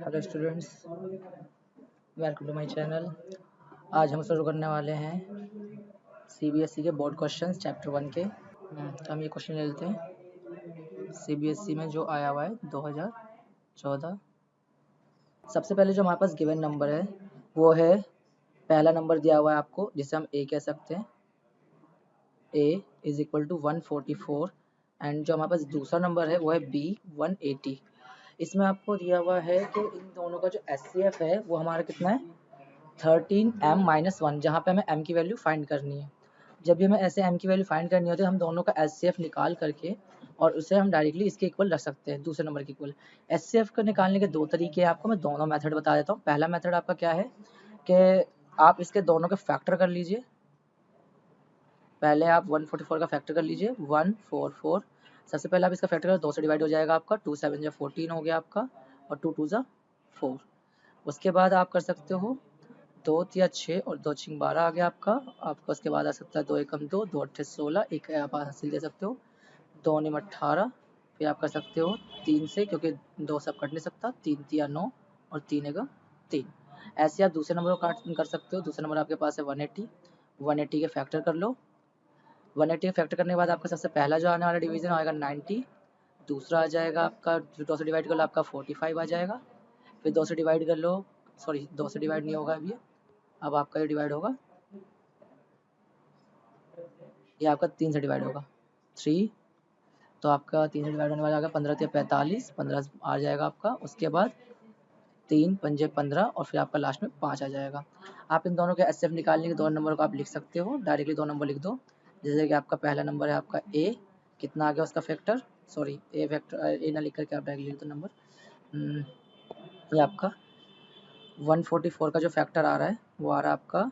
Hello students, welcome to my channel. आज हम शुरू करने वाले हैं सीबीएसई के बोर्ड क्वेश्चंस चैप्टर 1 के। तो हम ये क्वेश्चन ले लेते हैं सीबीएसई में जो आया हुआ है 2014। सबसे पहले जो हमारे पास गिवन नंबर है वो है, पहला नंबर दिया हुआ है आपको जिसे हम ए कह सकते हैं, ए इज इक्वल टू 144। एंड जो हमारे पास दूसरा नंबर है वो है बी 180। इसमें आपको दिया हुआ है कि इन दोनों का जो एचसीएफ है वो हमारा कितना है 13m-1, जहाँ पे हमें m की वैल्यू फाइंड करनी है। जब भी हमें ऐसे m की वैल्यू फाइंड करनी होती है हम दोनों का एचसीएफ निकाल करके और उसे हम डायरेक्टली इसके इक्वल रख सकते हैं, दूसरे नंबर के इक्वल। एचसीएफ को निकालने के दो तरीके हैं, आपको मैं दोनों मेथड बता देता हूँ। पहला मेथड आपका क्या है कि आप इसके दोनों के फैक्टर कर लीजिए। पहले आप 144 का फैक्टर कर लीजिए, 144। सबसे पहले आप इसका फैक्टर करो, 2 से डिवाइड हो जाएगा आपका, 2 7 जा 14 हो गया आपका, और 2 2 जा 4। उसके बाद आप कर सकते हो 2 या 6 और 2 6 12 आ गया आपका। आपका उसके बाद आ सकता है 2 एकम 2, 2 8 16, एक आप हासिल दे सकते हो, 2 9 18। फिर आप कर सकते हो 3 से, क्योंकि 2 सब कट नहीं सकता, 3 3 9 और 3 एकम 3। ऐसे आप दूसरे नंबर को काट कर सकते हो। दूसरा नंबर आपके पास है 180, 180 के फैक्टर कर लो। 180 के फैक्टर करने के बाद आपका सबसे पहला जो आने वाला डिवीजन आएगा 90, दूसरा आ जाएगा आपका 2 से डिवाइड कर लो आपका 45 आ जाएगा। फिर 2 से डिवाइड कर लो, सॉरी 2 से डिवाइड नहीं होगा अभी, अब आपका ये डिवाइड होगा, ये आपका 3 से डिवाइड होगा 3। तो आपका 3 से डिवाइड होने वाला आएगा 15 या 45, 15 आ जाएगा आपका। उसके बाद 3 पंजे 15 और फिर आपका लास्ट में 5 आ जाएगा। आप इन दोनों के एचसीएफ निकालने के दो नंबर को आप लिख सकते हो, डायरेक्टली दो नंबर लिख दो। जैसे कि आपका पहला नंबर है आपका ए, कितना आ गया उसका फैक्टर, सॉरी ए फैक्टर ए ना लिख करके आप डायरेक्टली लिख दो नंबर। ये आपका 144 का जो फैक्टर आ रहा है वो आ रहा है आपका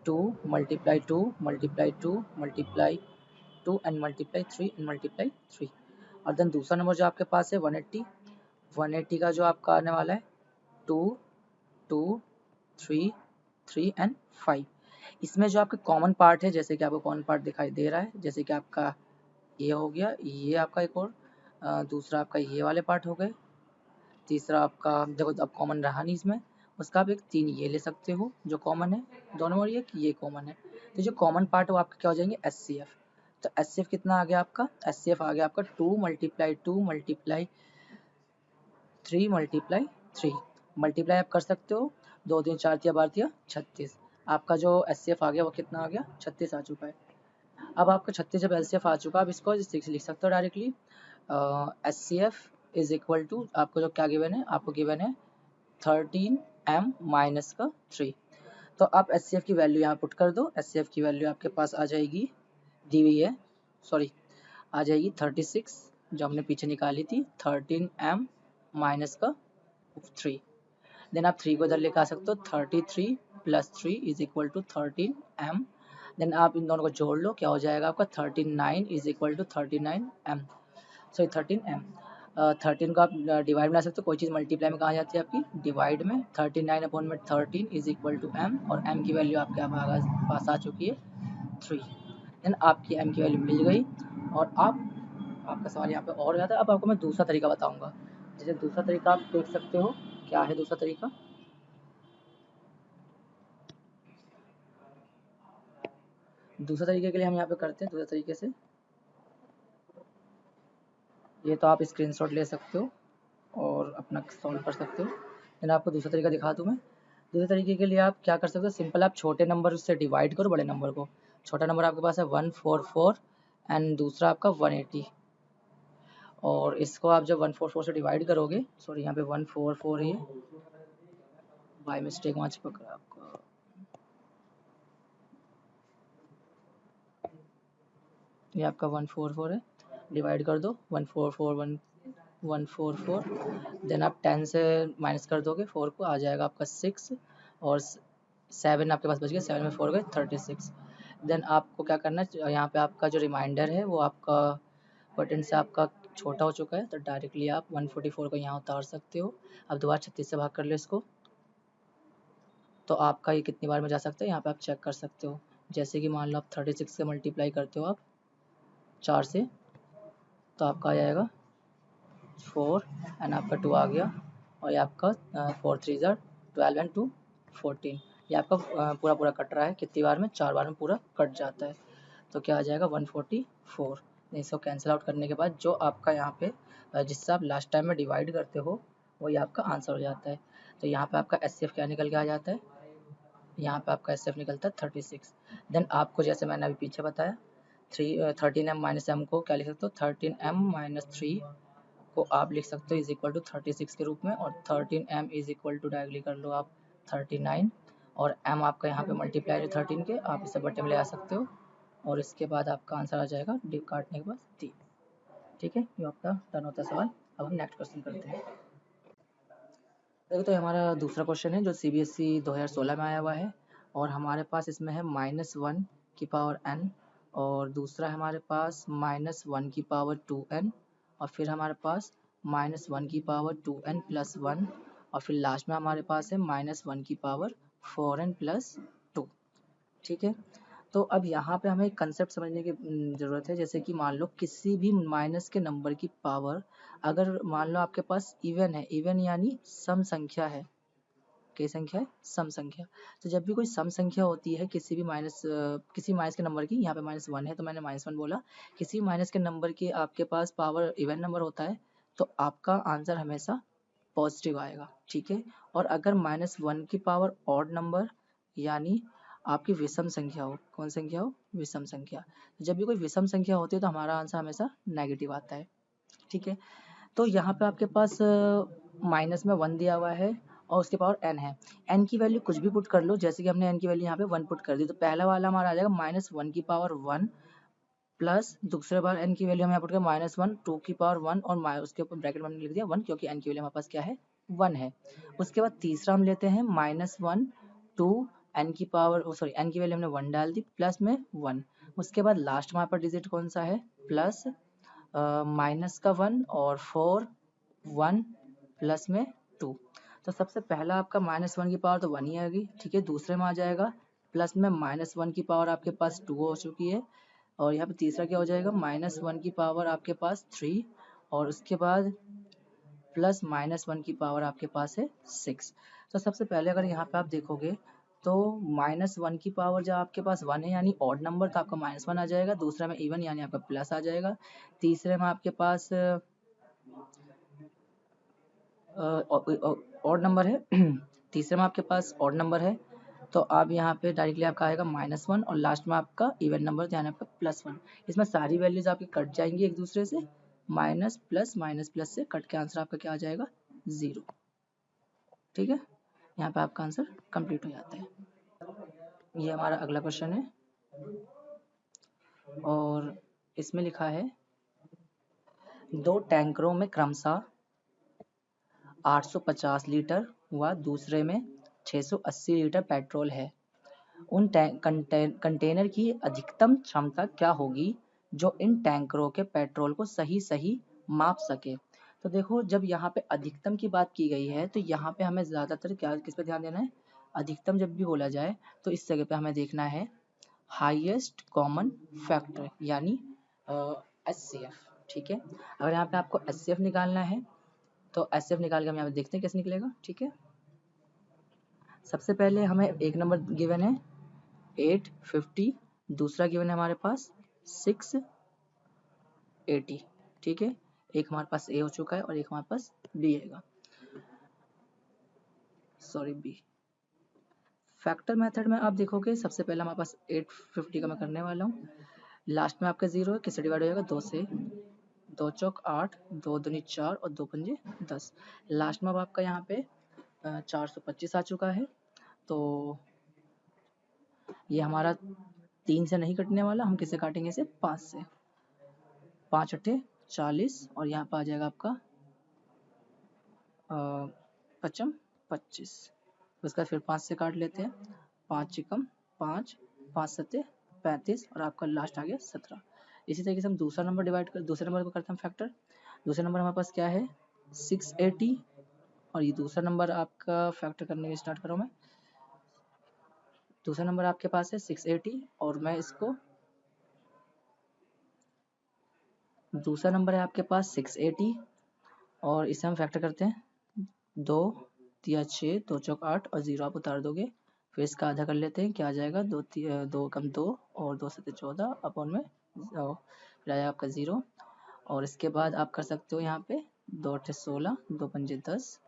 2 multiply 2 multiply 2 multiply 2 and multiply 3 and multiply 3। और देन दूसरा नंबर जो आपके पास है 180, 180 का जो आपका आने वाला है 2 2 3 3 एंड 5। इसमें जो आपका कॉमन पार्ट है, जैसे कि आपको कॉमन पार्ट दिखाई दे रहा है, जैसे कि आपका ये हो गया, ये आपका एक और दूसरा आपका ये वाले पार्ट हो गए, तीसरा आपका देखो अब कॉमन रहा नहीं इसमें, उसका आप एक 3 ये ले सकते हो जो कॉमन है दोनों, और ये कॉमन है। तो जो कॉमन पार्ट है वो आपके क्या हो जाएंगे एचसीएफ। तो एचसीएफ कितना आ गया आपका, एचसीएफ आ गया आपका 2 मल्टीप्लाई 2 मल्टीप्लाई 3 मल्टीप्लाई 3। मल्टीप्लाई आप कर सकते हो, 2 3 4 या 12 36। आपका जो एचसीएफ आ गया वो कितना आ गया 36 आ चुका है। अब आपका 36 जब एचसीएफ आ चुका, अब इसको लिख सकते हो directly, HCF is equal to आपको जो क्या गिवन है, आपको गिवन है 13m-3। तो आप एचसीएफ की वैल्यू यहाँ पुट कर दो। एचसीएफ की वैल्यू आपके पास आ जाएगी, दी हुई है, सॉरी आ जाएगी 36 जो हमने पीछे निकाली थी, 13m-3। देन आप 3 को इधर लेकर आ सकते हो, 33 + 3 is equal to 13m। Then आप इन दोनों को जोड़ लो, क्या हो जाएगा आपका 39 is equal to 39m, sorry 13m। 13 को आप डिवाइड बना सकते हो, कोई चीज़ मल्टीप्लाई में कहाँ जाती है आपकी डिवाइड में। 39/13 इज इक्वल टू m, और m की वैल्यू आपके पास आ चुकी है 3। देन आपकी m की वैल्यू मिल गई, और आपका सवाल यहाँ पे और ज़्यादा। अब आपको मैं दूसरा तरीका बताऊंगा। जैसे दूसरा तरीका आप देख सकते हो, क्या है दूसरा तरीका। दूसरे तरीके के लिए हम यहाँ पे करते हैं दूसरे तरीके से, ये तो आप स्क्रीनशॉट ले सकते हो और अपना सॉल्व कर सकते हो। देन आपको दूसरा तरीका दिखा दूँ मैं। दूसरे तरीके के लिए आप क्या कर सकते हो, सिंपल आप छोटे नंबर से डिवाइड करो बड़े नंबर को। छोटा नंबर आपके पास है 144 एंड दूसरा आपका 180, और इसको आप जब 144 से डिवाइड करोगे, सॉरी यहाँ पे 144 है, बाय मिस्टेक वहाँ चिपक रहा है आपका, ये आपका 144 है, डिवाइड कर दो 144 देन आप 10 से माइनस कर दोगे 4 को, आ जाएगा आपका 6, और 7 आपके पास बच गया, 7 में 4 गए 36। देन आपको क्या करना है, यहाँ पे आपका जो रिमाइंडर है वो आपका बटन से आपका छोटा हो चुका है, तो डायरेक्टली आप 144 को यहाँ उतार सकते हो। अब दोबारा 36 से भाग कर लो इसको, तो आपका ये कितनी बार में जा सकता है यहाँ पे आप चेक कर सकते हो। जैसे कि मान लो आप 36 से मल्टीप्लाई करते हो आप 4 से, तो आपका आ जाएगा 4 एंड आपका 2 आ गया, और ये आपका 4 3 ज़ा 12 एंड 2 14। ये आपका पूरा पूरा कट रहा है, कितनी बार में, 4 बार में पूरा कट जाता है। तो क्या आ जाएगा 144। इसको कैंसिल आउट करने के बाद जो आपका यहाँ पे जिससे आप लास्ट टाइम में डिवाइड करते हो वही आपका आंसर हो जाता है। तो यहाँ पे आपका एच क्या निकल के आ जाता है, यहाँ पे आपका एच निकलता है 36। देन आपको जैसे मैंने अभी पीछे बताया 13m माइनस एम को क्या लिख सकते हो, 13m माइनस 3 को आप लिख सकते हो इज इक्वल टू 36 के रूप में, और 13m is equal to directly कर लो आप 39, और m आपका यहाँ पे मल्टीप्लाई है 13 के, आप इसे बटे में ले आ सकते हो, और इसके बाद आपका आंसर आ जाएगा डिव काटने के बाद 3। ठीक है, ये आपका डन होता है सवाल। अब हम नेक्स्ट क्वेश्चन करते हैं। देखो तो हमारा दूसरा क्वेश्चन है जो CBSE 2016 में आया हुआ है, और हमारे पास इसमें है -1 की पावर n, और दूसरा हमारे पास -1 की पावर 2n, और फिर हमारे पास -1 की पावर 2n प्लस 1, और फिर लास्ट में हमारे पास है -1 की पावर 4n प्लस 2। ठीक है, तो अब यहाँ पे हमें एक कंसेप्ट समझने की ज़रूरत है। जैसे कि मान लो किसी भी माइनस के नंबर की पावर, अगर मान लो आपके पास इवन है, इवन यानी सम संख्या है, क्या संख्या है, सम संख्या। तो जब भी कोई सम संख्या होती है किसी भी किसी माइनस के नंबर की, यहाँ पे -1 है तो मैंने -1 बोला, किसी माइनस के नंबर की आपके पास पावर इवन नंबर होता है तो आपका आंसर हमेशा पॉजिटिव आएगा। ठीक है, और अगर -1 की पावर ऑड नंबर यानी आपकी विषम संख्या हो, कौन संख्या हो, विषम संख्या, जब भी कोई विषम संख्या होती है तो हमारा आंसर हमेशा नेगेटिव आता है। ठीक है, तो यहाँ पे आपके पास माइनस में 1 दिया हुआ है और उसके पावर n है। n की वैल्यू कुछ भी पुट कर लो, जैसे कि हमने n की वैल्यू यहाँ पे 1 पुट कर दी, तो पहला वाला हमारा आ जाएगा -1 की पावर 1 प्लस दूसरे बार n की वैल्यू हम यहाँ पुट कर -1 2 की पावर 1 और उसके ऊपर ब्रैकेट में लिख दिया 1, क्योंकि n की वैल्यू हमारे पास क्या है, 1 है। उसके बाद तीसरा हम लेते हैं -1 2 n की पावर सॉरी n की वैल्यू हमने 1 डाल दी प्लस में 1। उसके बाद लास्ट हमारे पास डिजिट कौन सा है, प्लस माइनस का 1 और 4 1 प्लस में 2। तो सबसे पहला आपका -1 की पावर तो 1 ही आएगी। ठीक है, दूसरे में आ जाएगा प्लस में -1 की पावर आपके पास 2 हो चुकी है, और यहाँ पे तीसरा क्या हो जाएगा, -1 की पावर आपके पास 3, और उसके बाद प्लस -1 की पावर आपके पास है 6। तो सबसे पहले अगर यहाँ पे आप देखोगे तो -1 की पावर जब आपके पास 1 है यानी ऑड नंबर, तो आपका -1 आ जाएगा, दूसरा में इवन यानी आपका प्लस आ जाएगा, तीसरे में आपके पास ऑड नंबर है तीसरे में आपके पास ऑड नंबर है, तो आप यहाँ पे डायरेक्टली आपका आएगा -1, और लास्ट में आपका इवन नंबर यानी आपका +1। इसमें सारी वैल्यूज आपकी कट जाएंगी एक दूसरे से, माइनस प्लस से कट के आंसर आपका क्या आ जाएगा, 0। ठीक है, यहाँ पे आपका आंसर कंप्लीट हो जाता है। ये हमारा अगला क्वेश्चन है, और इसमें लिखा है 2 टैंकरों में क्रमशः 850 लीटर व दूसरे में 680 लीटर पेट्रोल है। उन कंटेनर की अधिकतम क्षमता क्या होगी जो इन टैंकरों के पेट्रोल को सही सही माप सके। तो देखो, जब यहाँ पे अधिकतम की बात की गई है तो यहाँ पे हमें ज़्यादातर क्या किस पे ध्यान देना है, अधिकतम जब भी बोला जाए तो इस जगह पे हमें देखना है हाईएस्ट कॉमन फैक्टर यानी HCF। ठीक है, अगर यहाँ पे आपको HCF निकालना है तो HCF निकाल के हम यहाँ पे देखते हैं कैसे निकलेगा। ठीक है, सबसे पहले हमें एक नंबर गिवन है 850, दूसरा गिवन है हमारे पास 680। ठीक है, एक हमारे पास ए हो चुका है और एक हमारे पास बी आएगा, सॉरी बी। फैक्टर मेथड में आप देखोगे सबसे पहले हमारे पास 850 का मैं करने वाला हूँ, लास्ट में आपका 0 है, किससे डिवाइड हो जाएगा, 2 से, 2 चौक 8, 2 दूनी 4 और 2 पंजे 10। लास्ट में अब आपका यहाँ पे 425 आ चुका है, तो ये हमारा 3 से नहीं कटने वाला, हम किससे काटेंगे, इसे 5 से, 5 अट्ठे 40, और यहाँ पे आ जाएगा आपका 55 25। उसका फिर 5 से काट लेते हैं, 5 चिकम 5, 5 सत्ते 35, और आपका लास्ट आ गया 17। इसी तरीके से हम दूसरा नंबर दूसरे नंबर को करते हैं फैक्टर। दूसरे नंबर हमारे पास क्या है 680, और ये दूसरा नंबर आपका फैक्टर करने के स्टार्ट करूँ मैं। दूसरा नंबर आपके पास है 680, और मैं इसको, दूसरा नंबर है आपके पास 680 और इसे हम फैक्टर करते हैं 2 तिया 6, 2 चौक 8 और 0 आप उतार दोगे। फिर इसका आधा कर लेते हैं, क्या आ जाएगा 2 कम 2 और 2 7 14 अपॉन में फिर आएगा आपका 0। और इसके बाद आप कर सकते हो यहाँ पे 2 8 16, 2 पंजे 10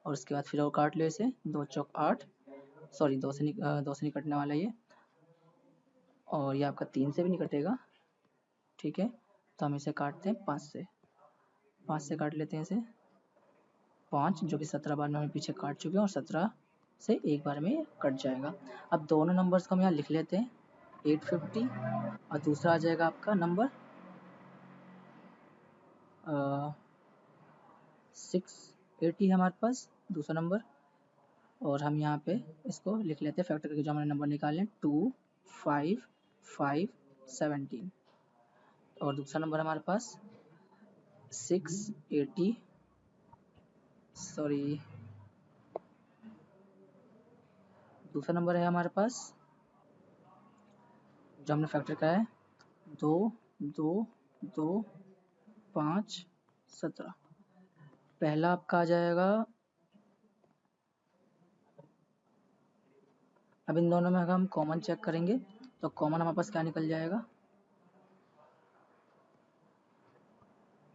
और उसके बाद फिर और काट लो इसे, 2 चौक 8, सॉरी 2 से नहीं कटने वाला ये, और ये आपका 3 से भी नहीं कटेगा, ठीक है। तो हम इसे काटते हैं 5 से काट लेते हैं इसे, 5 जो कि 17 बार में हम पीछे काट चुके हैं और 17 से एक बार में कट जाएगा। अब दोनों नंबर्स को हम यहाँ लिख लेते हैं, 850 और दूसरा आ जाएगा आपका नंबर 680 हमारे पास दूसरा नंबर, और हम यहाँ पे इसको लिख लेते हैं फैक्टर करके जो हमारे नंबर निकाले 2 5 5 17, और दूसरा नंबर हमारे पास 680 सॉरी दूसरा नंबर है हमारे पास जो हमने फैक्टर कराया है 2 2 2 5 17। पहला आपका आ जाएगा, अब इन दोनों में अगर हम कॉमन चेक करेंगे तो कॉमन हमारे पास क्या निकल जाएगा,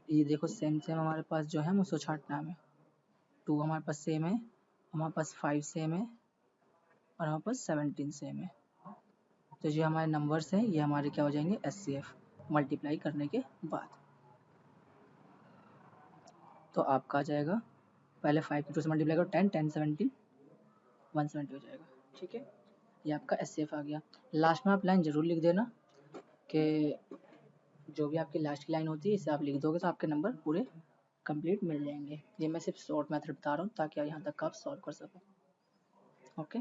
ये देखो सेम हमारे पास जो है मुझसे छांटना है, 2 हमारे पास सेम है, हमारे पास 5 सेम है और हमारे पास 17 सेम है। तो जो हमारे नंबर्स हैं ये हमारे क्या हो जाएंगे SCF मल्टीप्लाई करने के बाद। तो आपका आ जाएगा पहले 5 की 2 से मल्टीप्लाई करो 10 10 17 170 हो जाएगा, ठीक है। ये आपका SCF आ गया। लास्ट में आप लाइन ज़रूर लिख देना कि जो भी आपकी लास्ट की लाइन होती है इसे आप लिख दोगे तो आपके नंबर पूरे कंप्लीट मिल जाएंगे। ये मैं सिर्फ शॉर्ट मेथड बता रहा हूँ ताकि यहाँ तक आप सॉल्व कर सको। ओके,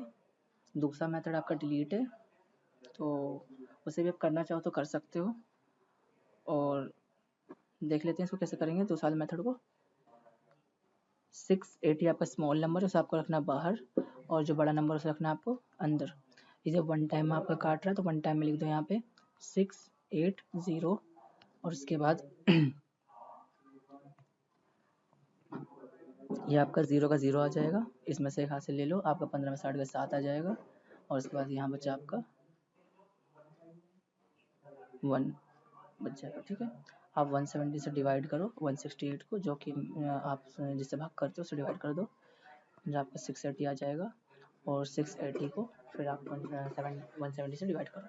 दूसरा मेथड आपका डिलीट है, तो उसे भी आप करना चाहो तो कर सकते हो, और देख लेते हैं इसको कैसे करेंगे दूसरा मेथड को। 680 आपका स्मॉल नंबर है उसे आपको रखना बाहर, और जो बड़ा नंबर उसे रखना आपको अंदर। इसे वन टाइम में आपका काट रहा है तो वन टाइम में लिख दो यहाँ पे 680 और उसके बाद ये आपका 0 का 0 आ जाएगा, इसमें से एक हाथ से ले लो, आपका 15 में 60 का 7 आ जाएगा, और उसके बाद यहाँ बचा आपका 1 बच जाएगा, ठीक है। आप 170 से डिवाइड करो 168 को, जो कि आप जिससे भाग करते हो उसे डिवाइड कर दो, जो आपका 680 आ जाएगा, और 680 को फिर आप 170 से डिवाइड करो,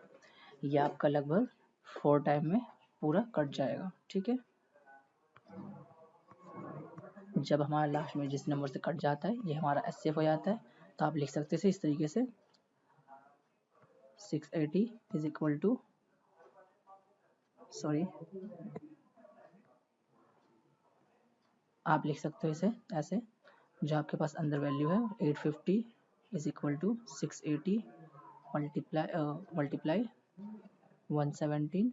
ये आपका लगभग 4 टाइम में पूरा कट जाएगा, ठीक है। जब हमारा लास्ट में जिस नंबर से कट जाता है ये हमारा SCF हो जाता है, तो आप लिख सकते हैं इस तरीके से 680 इज इक्वल टू आप लिख सकते हो इसे ऐसे, जो आपके पास अंदर वैल्यू है 850 इज इक्वल टू 680 मल्टीप्लाई 117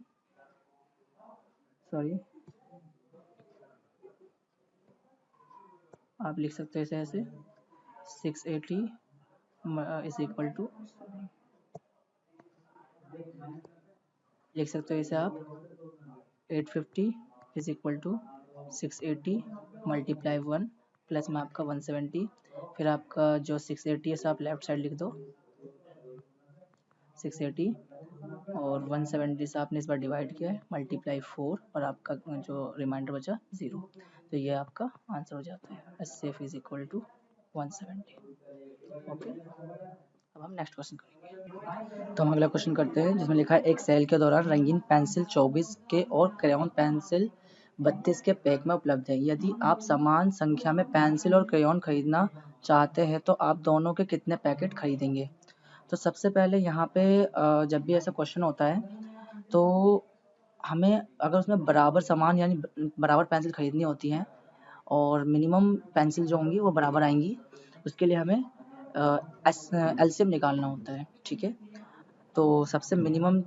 आप लिख सकते हो इसे ऐसे 680 इज इक्वल टू लिख सकते हो इसे आप 850 is equal to 680 multiply 1 plus में आपका 170, फिर आपका जो 680 है सो आप लेफ्ट साइड लिख दो 680 और 170 से आपने इस बार डिवाइड किया है मल्टीप्लाई 4 और आपका जो रिमाइंडर बचा 0, तो ये आपका आंसर हो जाता है SCF is equal to 170। Okay, अब हम नेक्स्ट क्वेश्चन करेंगे। तो हम अगला क्वेश्चन करते हैं जिसमें लिखा है एक सेल के दौरान रंगीन पेंसिल 24 के और क्रेयॉन पेंसिल 32 के पैक में उपलब्ध है। यदि आप समान संख्या में पेंसिल और क्रेयॉन खरीदना चाहते हैं तो आप दोनों के कितने पैकेट खरीदेंगे। तो सबसे पहले यहाँ पे जब भी ऐसा क्वेश्चन होता है तो हमें अगर उसमें बराबर समान यानी बराबर पेंसिल खरीदनी होती हैं और मिनिमम पेंसिल जो होंगी वो बराबर आएंगी, उसके लिए हमें LCM निकालना होता है, ठीक है। तो सबसे मिनिमम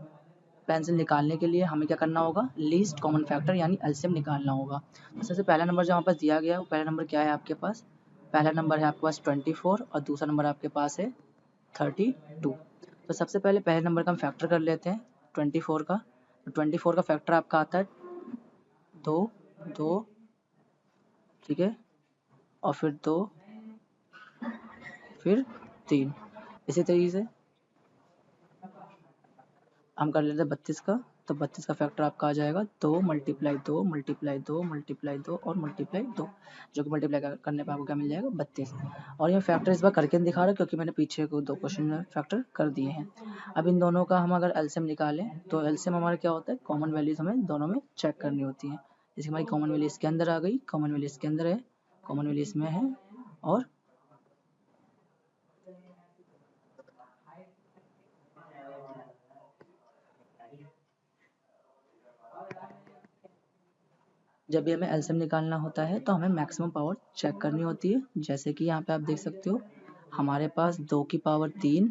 पेंसिल निकालने के लिए हमें क्या करना होगा, लीस्ट कॉमन फैक्टर यानी LCM निकालना होगा। तो सबसे पहला नंबर जो हमारे पास दिया गया है वो पहला नंबर क्या है आपके पास, पहला नंबर है आपके पास 24 और दूसरा नंबर आपके पास है 32। तो सबसे पहले पहले नंबर का हम फैक्टर कर लेते हैं 24 का। तो 24 का फैक्टर आपका आता है 2 2, ठीक है, और फिर 2 फिर 3। इसी तरीके से हम कर लेते हैं 32 का, तो 32 का फैक्टर आपका आ जाएगा 2 मल्टीप्लाई 2 मल्टीप्लाई 2 मल्टीप्लाई 2 और मल्टीप्लाई 2, जो कि मल्टीप्लाई करने पर आपको क्या मिल जाएगा 32। और ये फैक्टर इस बार करके नहीं दिखा रहा क्योंकि मैंने पीछे को 2 क्वेश्चन में फैक्टर कर दिए हैं। अब इन दोनों का हम अगर एलसीएम निकालें तो एलसीएम हमारा क्या होता है, कॉमन वैल्यूज हमें दोनों में चेक करनी होती है। जैसे हमारी कॉमन वैल्यू इसके अंदर आ गई, कॉमन वैल्यू इसके अंदर है, कॉमन वैल्यू इसमें है, और जब भी हमें एलसीएम निकालना होता है तो हमें मैक्सिमम पावर चेक करनी होती है। जैसे कि यहाँ पे आप देख सकते हो हमारे पास 2 की पावर 3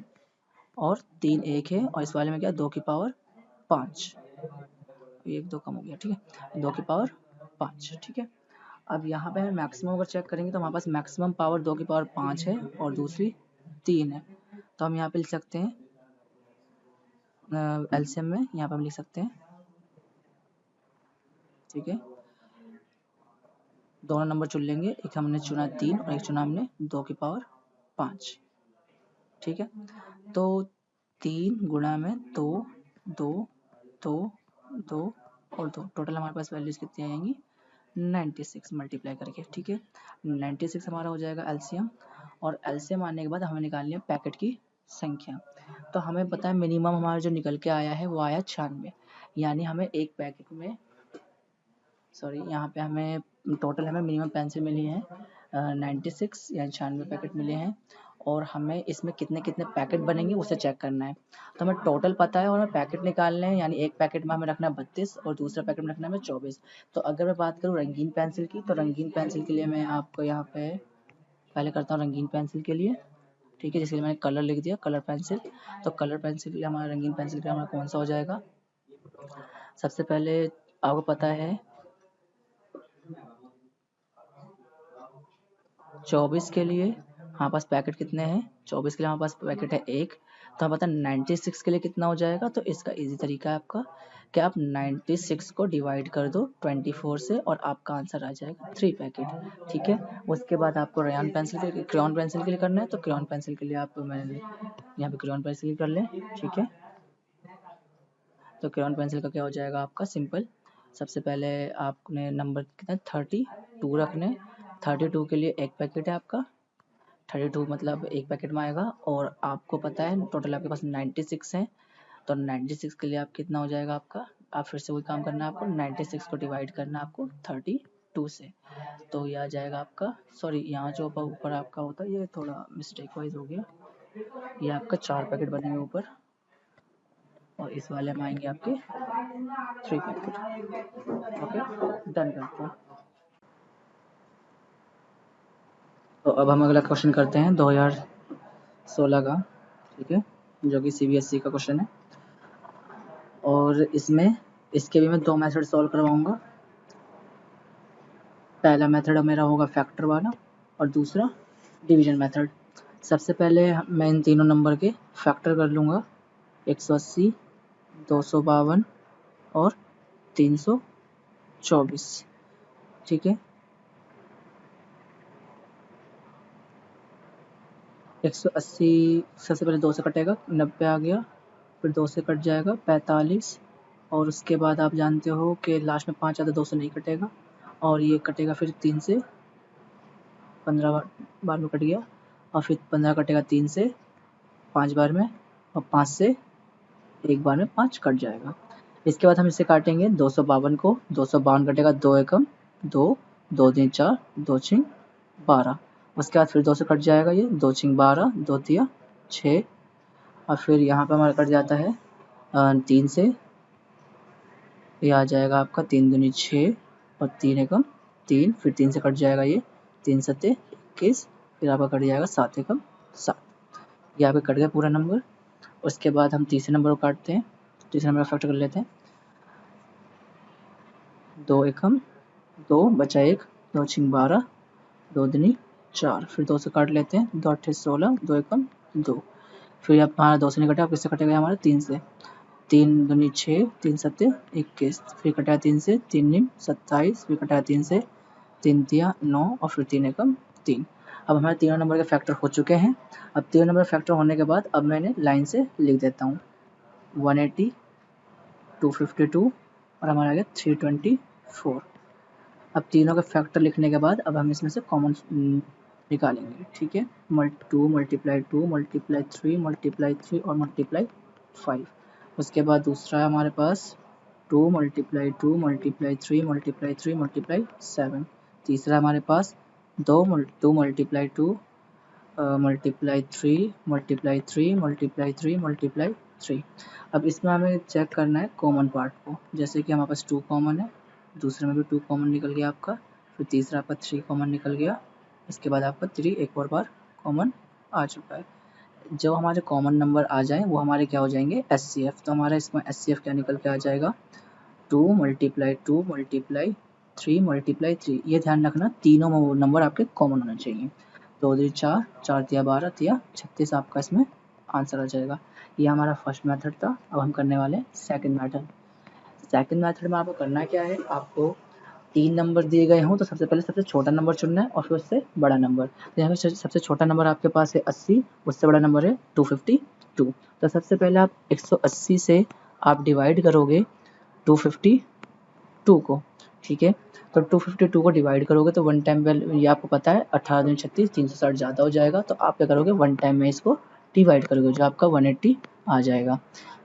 और 3 1 है, और इस वाले में क्या 2 की पावर 5, 1 2 कम हो गया, ठीक है, 2 की पावर 5, ठीक है। अब यहाँ पे हमें मैक्सिमम अगर चेक करेंगे तो हमारे पास मैक्सिमम पावर 2 की पावर 5 है और दूसरी 3 है, तो हम यहाँ पे लिख सकते हैं एलसीएम में, यहाँ पे हम लिख सकते हैं, ठीक है, दोनों नंबर चुन लेंगे, एक हमने चुना 3 और एक चुना हमने 2 की पावर 5, ठीक है। तो 3 गुणा में 2 2 2 2 और 2, टोटल हमारे पास वैल्यूज कितनी आएंगी 96 मल्टीप्लाई करके, ठीक है। 96 हमारा हो जाएगा एलसीएम, और एलसीएम आने के बाद हमें निकालनी है पैकेट की संख्या। तो हमें पता है मिनिमम हमारा जो निकल के आया है वो आया 96, यानी हमें एक पैकेट में, सॉरी यहाँ पे हमें टोटल हमें मिनिमम पेंसिल मिली है 96 या 96 पैकेट मिले हैं, और हमें इसमें कितने कितने पैकेट बनेंगे उसे चेक करना है। तो हमें टोटल पता है और हमें पैकेट निकालने हैं, यानी एक पैकेट में हमें रखना है 32 और दूसरा पैकेट में रखना है हमें 24। तो अगर मैं बात करूँ रंगीन पेंसिल की, तो रंगीन पेंसिल के लिए मैं आपको यहाँ पे पहले करता हूँ रंगीन पेंसिल के लिए, ठीक है, जिसके लिए मैंने कलर लिख दिया कलर पेंसिल। तो कलर पेंसिल के लिए हमारा रंगीन पेंसिल के लिए हमारा कौन सा हो जाएगा, सबसे पहले आपको पता है 24 के लिए हमारे पास पैकेट कितने हैं, 24 के लिए हमारे पास पैकेट है 1, तो हमें पता है 96 के लिए कितना हो जाएगा। तो इसका इजी तरीका है आपका कि आप 96 को डिवाइड कर दो 24 से और आपका आंसर आ जाएगा 3 पैकेट, ठीक है। उसके बाद आपको रेयन पेंसिल के क्रेयॉन पेंसिल के लिए करना है, तो क्रेयॉन पेंसिल के लिए आप मैंने यहाँ पे क्रेयॉन पेंसिल कर लें, ठीक है। तो क्रेयॉन पेंसिल का क्या हो जाएगा आपका सिंपल, सबसे पहले आपने नंबर कितना 32 रखने, 32 के लिए एक पैकेट है आपका, 32 मतलब एक पैकेट में आएगा, और आपको पता है टोटल आपके पास 96 है, तो 96 के लिए आप कितना हो जाएगा आपका, आप फिर से वही काम करना है आपको, 96 को डिवाइड करना है आपको 32 से, तो ये आ जाएगा आपका, सॉरी यहाँ जो ऊपर आपका होता है ये थोड़ा मिस्टेक वाइज हो गया, ये आपका 4 पैकेट बनेंगे ऊपर, और इस वाले में आएंगे आपके 3 पैकेट, ओके डन करते हैं। तो अब हम अगला क्वेश्चन करते हैं 2016 का, ठीक है, जो कि सीबीएसई का क्वेश्चन है, और इसमें इसके भी मैं 2 मेथड सॉल्व करवाऊंगा। पहला मेथड मेरा होगा फैक्टर वाला और दूसरा डिवीजन मेथड। सबसे पहले मैं इन तीनों नंबर के फैक्टर कर लूँगा, 180, 252 और 324, ठीक है। 180 सबसे पहले 2 से कटेगा 90 आ गया, फिर 2 से कट जाएगा 45, और उसके बाद आप जानते हो कि लास्ट में 5 आता 2 से नहीं कटेगा, और ये कटेगा फिर 3 से 15 बार में कट गया, और फिर 15 कटेगा 3 से 5 बार में, और 5 से एक बार में 5 कट जाएगा। इसके बाद हम इसे काटेंगे 252 को, 252 कटेगा 2 एकम 2, 2 3 4, 2 6 12, उसके बाद फिर 2 से कट जाएगा ये 2 6 12, 2 तिया 6, और फिर यहाँ पे हमारा कट जाता है 3 से, ये आ जाएगा आपका 3 दूनी 6 और 3 एकम 3, फिर 3 से कट जाएगा ये 3 सत्ते 21, फिर आपका कट जाएगा 7 एकम 7, ये आपका कट गया पूरा नंबर। उसके बाद हम तीसरे नंबर को काटते हैं, तीसरे नंबर का फैक्टर कर लेते हैं, 2 एकम 2 बचा 1, 2 6 12, 2 दूनी 4, फिर 2 से काट लेते हैं, 2 8 16, 2 एकम 2, फिर अब हमारा 2 से नहीं कटा, किससे कटेगा हमारा 3 से, 3 दूनी 6, 3 सत्ते 21, फिर कटा 3 से 3 निम 27, फिर कटा 3 से 3 तिया 9, और फिर 3 एकम 3। अब हमारे तीनों नंबर के फैक्टर हो चुके हैं। अब तीनों नंबर फैक्टर होने के बाद अब मैंने लाइन से लिख देता हूँ 180, 252 और हमारा आ गया 324। अब तीनों के फैक्टर लिखने के बाद अब हम इसमें से कॉमन निकालेंगे, ठीक है। 2 मल्टीप्लाई 2 मल्टीप्लाई 3 मल्टीप्लाई 3 और मल्टीप्लाई 5। उसके बाद दूसरा है हमारे पास 2 मल्टीप्लाई 2 मल्टीप्लाई 3 मल्टीप्लाई 3 मल्टीप्लाई 7। तीसरा हमारे पास 2 multiply 2 multiply 3 multiply 3 multiply 3 multiply 3। अब इसमें हमें चेक करना है कॉमन पार्ट को, जैसे कि हमारे पास 2 कॉमन है, दूसरे में भी 2 कॉमन निकल गया आपका, फिर तीसरा आपका 3 कॉमन निकल गया, इसके बाद आपका 3 एक और बार कॉमन आ चुका है। जो हमारे कॉमन नंबर आ जाएँ वो हमारे क्या हो जाएंगे SCF। तो हमारा इसमें SCF क्या निकल के आ जाएगा 2 मल्टीप्लाई 2 मल्टीप्लाई 3 मल्टीप्लाई 3। ये ध्यान रखना तीनों नंबर आपके कॉमन होना चाहिए। 2 दूनी 4, 4 तिया 12 तिया 36 आपका इसमें आंसर आ जाएगा। ये हमारा फर्स्ट मेथड था। अब हम करने वाले हैं सेकंड मेथड। सेकंड मेथड में आपको करना क्या है, आपको 3 नंबर दिए गए हों तो सबसे पहले सबसे छोटा नंबर चुनना है और फिर उससे बड़ा नंबर। तो यहाँ पे सबसे छोटा नंबर आपके पास है 80, उससे बड़ा नंबर है 252। तो सबसे पहले आप 180 से आप डिवाइड करोगे 252 को, ठीक है। तो 252 को डिवाइड करोगे तो वन टाइम वैल्यू, ये आपको पता है 18 दूनी 36, 360 ज़्यादा हो जाएगा। तो आप क्या करोगे वन टाइम में इसको डिवाइड करोगे, जो आपका 180 आ जाएगा।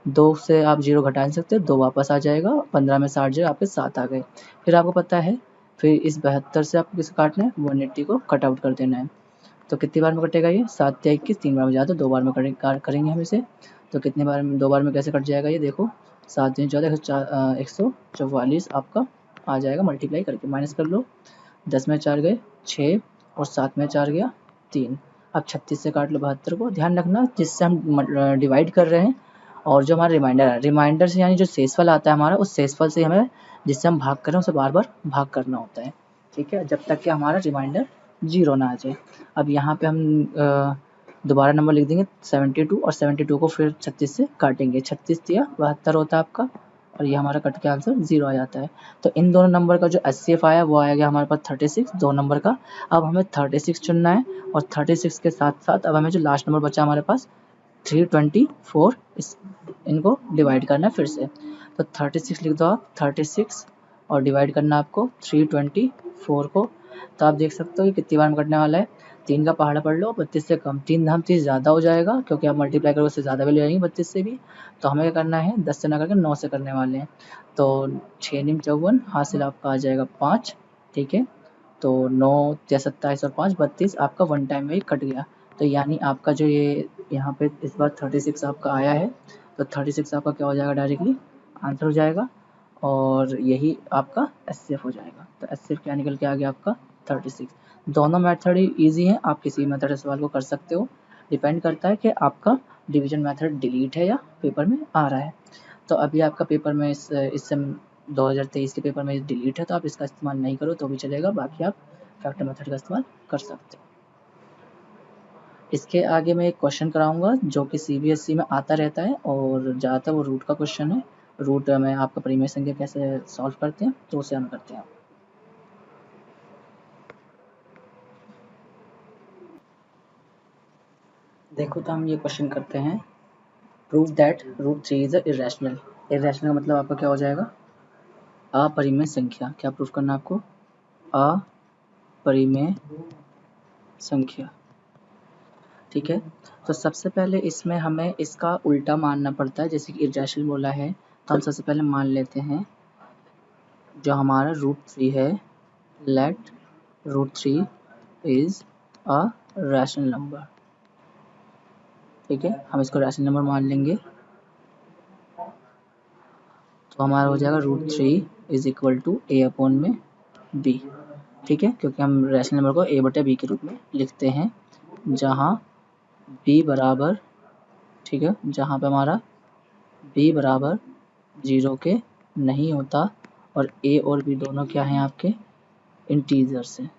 2 से आप 0 घटा नहीं सकते, 2 वापस आ जाएगा, 15 में 60 जो आपके 7 आ गए। फिर आपको पता है फिर इस 72 से आपको किसे काटना है 180 को कट आउट कर देना है। तो कितनी बार में कटेगा ये 7 या 21, 3 बार में ज़्यादा 2 बार में करेंगे हम इसे। तो कितने बार में 2 बार में कैसे कट जाएगा ये देखो, 7 दूनी 14, 144 आपका आ जाएगा मल्टीप्लाई करके, माइनस कर लो। 10 में 4 गए 6 और 7 में 4 गया 3। अब 36 से काट लो 72 को। ध्यान रखना जिससे हम डिवाइड कर रहे हैं और जो हमारा रिमाइंडर है, रिमाइंडर से यानी जो शेषफल आता है हमारा, उस शेषफल से हमें जिससे हम भाग कर रहे हैं उसे बार बार भाग करना होता है, ठीक है, जब तक कि हमारा रिमाइंडर 0 ना आ जाए। अब यहाँ पे हम दोबारा नंबर लिख देंगे 72 और 72 को फिर 36 से काटेंगे, 36 दिया 72 होता है आपका और ये हमारा कट के आंसर 0 आ जाता है। तो इन दोनों नंबर का जो SCF आया वो आया गया हमारे पास 36 दो नंबर का। अब हमें 36 चुनना है और 36 के साथ साथ अब हमें जो लास्ट नंबर बचा हमारे पास 324, इनको डिवाइड करना है फिर से। तो 36 लिख दो आप 36 और डिवाइड करना आपको 324 को। तो आप देख सकते हो कि कितनी बार में कटने वाला है, 3 का पहाड़ा पढ़ लो, 32 से कम, 3 धाम 30 ज़्यादा हो जाएगा क्योंकि आप मल्टीप्लाई करोगे उससे ज़्यादा वैल्यू आएगी 32 से भी। तो हमें क्या करना है 10 से ना करके 9 से करने वाले हैं। तो 6 निम 54, हासिल आपका आ जाएगा 5, ठीक है। तो 9 या 27 और 5 32 आपका वन टाइम में ही कट गया। तो यानी आपका जो ये यहाँ पे इस बार 36 आपका आया है, तो 36 आपका क्या हो जाएगा डायरेक्टली आंसर हो जाएगा और यही आपका SCF हो जाएगा। तो SCF क्या निकल के आ गया आपका 36। दोनों मेथड ही ईजी हैं, आप किसी मेथड से सवाल को कर सकते हो, डिपेंड करता है कि आपका डिवीजन मेथड डिलीट है या पेपर में आ रहा है। तो अभी आपका पेपर में इससे 2023 के पेपर में डिलीट है तो आप इसका इस्तेमाल नहीं करो तो भी चलेगा, बाकी आप फैक्टर मेथड का इस्तेमाल कर सकते हो। इसके आगे मैं एक क्वेश्चन कराऊंगा जो कि CBSE में आता रहता है और ज़्यादातर वो रूट का क्वेश्चन है। रूट में आपका परिमेय संख्या कैसे सॉल्व करते हैं तो उसे हम करते हैं। देखो तो हम ये क्वेश्चन करते हैं, prove that root 3 is irrational. Irrational का मतलब आपका क्या हो जाएगा अपरिमेय संख्या। क्या प्रूफ करना है आपको अपरिमेय संख्या, ठीक है। तो सबसे पहले इसमें हमें इसका उल्टा मानना पड़ता है, जैसे कि इरेशनल बोला है तो हम सबसे पहले मान लेते हैं जो हमारा रूट 3 है, let root 3 is a rational number, ठीक है। हम इसको रैशनल नंबर मान लेंगे तो हमारा हो जाएगा root 3 is equal to a upon में b, ठीक है, क्योंकि हम रैशनल नंबर को a बटे b के रूप में लिखते हैं जहाँ b बराबर, ठीक है, जहाँ पे हमारा b बराबर 0 के नहीं होता और a और b दोनों क्या हैं आपके इंटीजर्स हैं,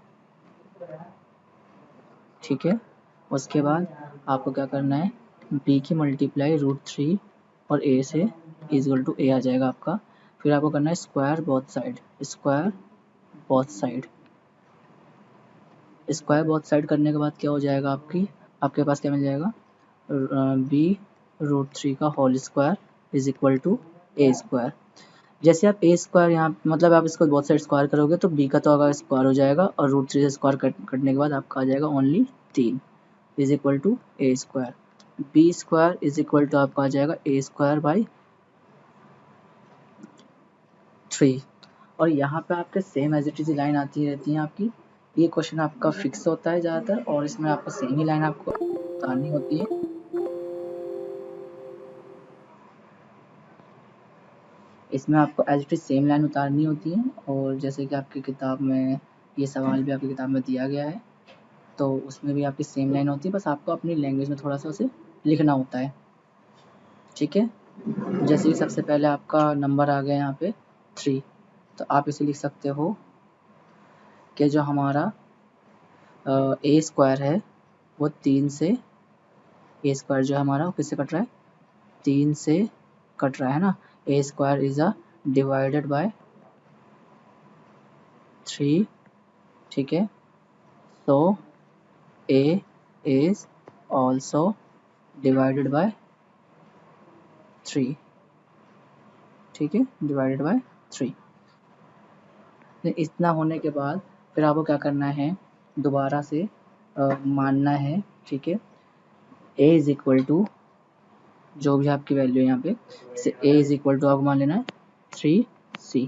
ठीक है। उसके बाद आपको क्या करना है b की मल्टीप्लाई रूट 3 और a से इक्वल टू a आ जाएगा आपका। फिर आपको करना है square both side, square both side square both side करने के बाद क्या हो जाएगा आपके पास क्या मिल जाएगा, b√3 का whole square is equal to a square. जैसे आप a स्क्वायर यहाँ मतलब आप इसको बोथ साइड स्क्वायर करोगे तो b का तो अगर स्क्वायर हो जाएगा और √3 से स्क्वायर कटने के बाद आपका आ जाएगा only 3 is equal to a square. b square is equal to आपका आ जाएगा a स्क्वायर बाई 3। और यहाँ पे आपके same as it is line आती रहती है आपकी। ये क्वेश्चन आपका फिक्स होता है ज़्यादातर और इसमें आपको सेम ही लाइन आपको उतारनी होती है। इसमें आपको as it is same line उतारनी होती है और जैसे कि आपकी किताब में ये सवाल भी आपकी किताब में दिया गया है तो उसमें भी आपकी सेम लाइन होती है, बस आपको अपनी लैंग्वेज में थोड़ा सा उसे लिखना होता है। ठीक है, जैसे कि सबसे पहले आपका नंबर आ गया यहाँ पे 3, तो आप इसे लिख सकते हो कि जो हमारा ए स्क्वायर है वो 3 से, ए स्क्वायर जो है हमारा वो किससे कट रहा है, 3 से कट रहा है ना। A square is a divided by 3। ठीक है, तो A is also divided by 3। ठीक है, डिवाइडेड बाय 3। इतना होने के बाद फिर आपको क्या करना है, दोबारा से मानना है। ठीक है, a इज इक्वल टू जो भी आपकी वैल्यू है यहाँ पे, इसे a इज इक्वल टू आपको मान लेना है 3c।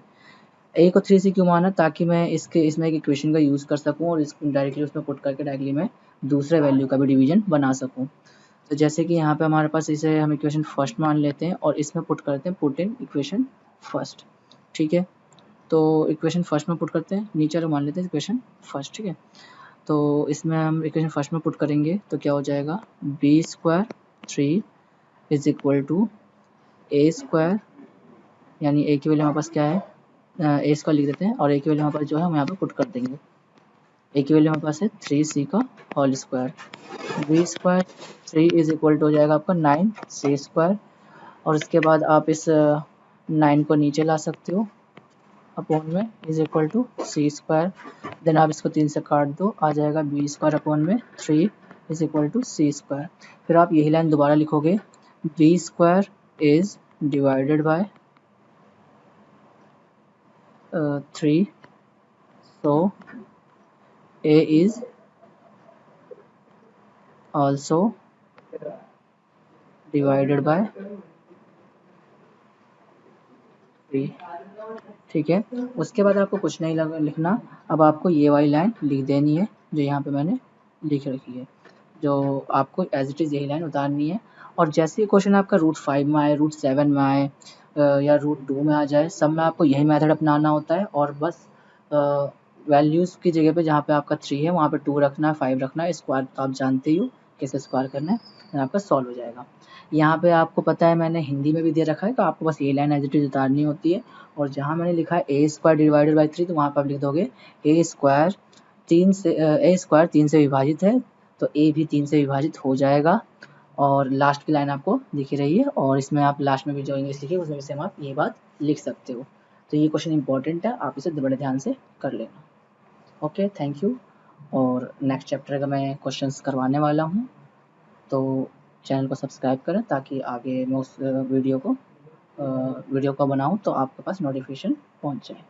a को 3c क्यों माना, ताकि मैं इसमें एक इक्वेशन का यूज़ कर सकूँ और इसको डायरेक्टली उसमें पुट करके डायरेक्टली मैं दूसरे वैल्यू का भी डिवीजन बना सकूँ। तो जैसे कि यहाँ पे हमारे पास इसे हम इक्वेशन फर्स्ट मान लेते हैं और इसमें पुट करते हैं, पुट इन इक्वेशन फर्स्ट। ठीक है, तो इक्वेशन फर्स्ट में पुट करते हैं, नीचे मान लेते हैं इक्वेशन फर्स्ट। ठीक है, तो इसमें हम इक्वेशन फर्स्ट में पुट करेंगे तो क्या हो जाएगा, b square 3 is equal to a square, यानी a की वैल्यू हमारे पास क्या है, a स्क्वायर लिख देते हैं और a की वैल्यू हमारे पास जो है हम यहाँ पे पुट कर देंगे। a की वैल्यू हमारे पास है 3c का whole square. b square 3 is equal to हो जाएगा आपका 9c स्क्वायर और इसके बाद आप इस 9 को नीचे ला सकते हो अपॉन में is equal to c square. Then आप इसको 3 से काट दो, आ जाएगा b स्क्वायर अपॉन में 3 is equal to c square. फिर आप यही लाइन दोबारा लिखोगे, b square is divided by 3, so a is also divided by 3। ठीक है, उसके बाद आपको कुछ नहीं लिखना, अब आपको ये वाली लाइन लिख देनी है जो यहाँ पे मैंने लिख रखी है, जो आपको एज इट इज़ यही लाइन उतारनी है। और जैसे ही क्वेश्चन आपका √5 में आए, √7 में आए या √2 में आ जाए, सब में आपको यही मेथड अपनाना होता है और बस वैल्यूज़ की जगह पे जहाँ पे आपका 3 है वहाँ पे 2 रखना है, 5 रखना है, स्क्वायर तो आप जानते ही हो कैसे स्क्वायर करना है, आपका सॉल्व हो जाएगा। यहाँ पे आपको पता है मैंने हिंदी में भी दे रखा है, तो आपको बस ये लाइन एज इट इज़ उतारनी होती है और जहाँ मैंने लिखा है a स्क्वायर डिवाइडेड बाई 3 तो वहाँ पर आप लिख दोगे a स्क्वायर 3 से विभाजित है तो a भी 3 से विभाजित हो जाएगा। और लास्ट की लाइन आपको दिख रही है और इसमें आप लास्ट में भी जो इंग्लिश लिखी है उसमें भी सेम आप ये बात लिख सकते हो। तो ये क्वेश्चन इंपॉर्टेंट है, आप इसे बड़े ध्यान से कर लेना। Okay, thank you. और नेक्स्ट चैप्टर का मैं क्वेश्चंस करवाने वाला हूँ, तो चैनल को सब्सक्राइब करें ताकि आगे मैं उस वीडियो को बनाऊँ तो आपके पास नोटिफिकेशन पहुँच जाए।